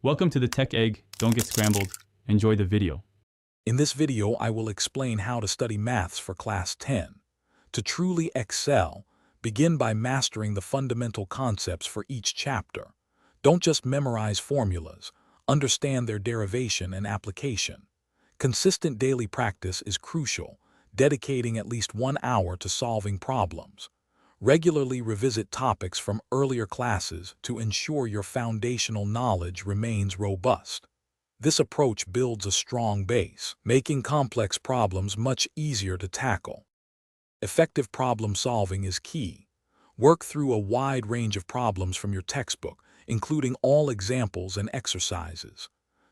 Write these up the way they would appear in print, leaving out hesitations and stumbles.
Welcome to the Tech Egg. Don't get scrambled. Enjoy the video. In this video, I will explain how to study maths for Class 10. To truly excel, begin by mastering the fundamental concepts for each chapter. Don't just memorize formulas, understand their derivation and application. Consistent daily practice is crucial, dedicating at least 1 hour to solving problems. Regularly revisit topics from earlier classes to ensure your foundational knowledge remains robust. This approach builds a strong base, making complex problems much easier to tackle. Effective problem solving is key. Work through a wide range of problems from your textbook, including all examples and exercises.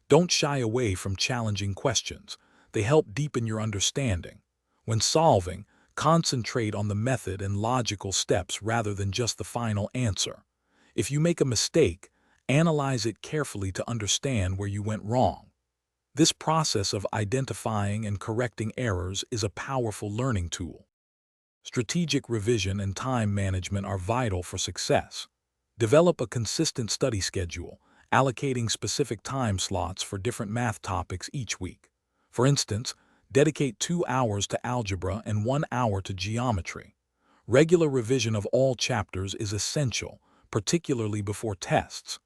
Don't shy away from challenging questions. They help deepen your understanding. When solving, concentrate on the method and logical steps rather than just the final answer. If you make a mistake, analyze it carefully to understand where you went wrong. This process of identifying and correcting errors is a powerful learning tool. Strategic revision and time management are vital for success. Develop a consistent study schedule, allocating specific time slots for different math topics each week. For instance, dedicate 2 hours to algebra and 1 hour to geometry. Regular revision of all chapters is essential, particularly before tests.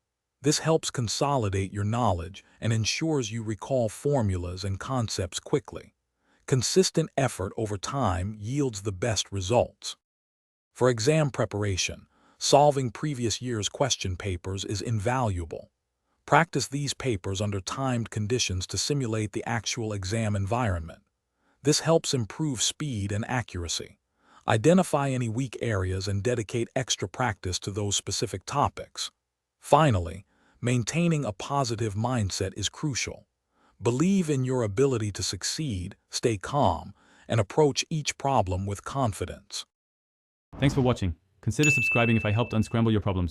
This helps consolidate your knowledge and ensures you recall formulas and concepts quickly. Consistent effort over time yields the best results. For exam preparation, solving previous year's question papers is invaluable. Practice these papers under timed conditions to simulate the actual exam environment. This helps improve speed and accuracy. Identify any weak areas and dedicate extra practice to those specific topics. Finally, maintaining a positive mindset is crucial. Believe in your ability to succeed, stay calm, and approach each problem with confidence. Thanks for watching. Consider subscribing if I helped unscramble your problems.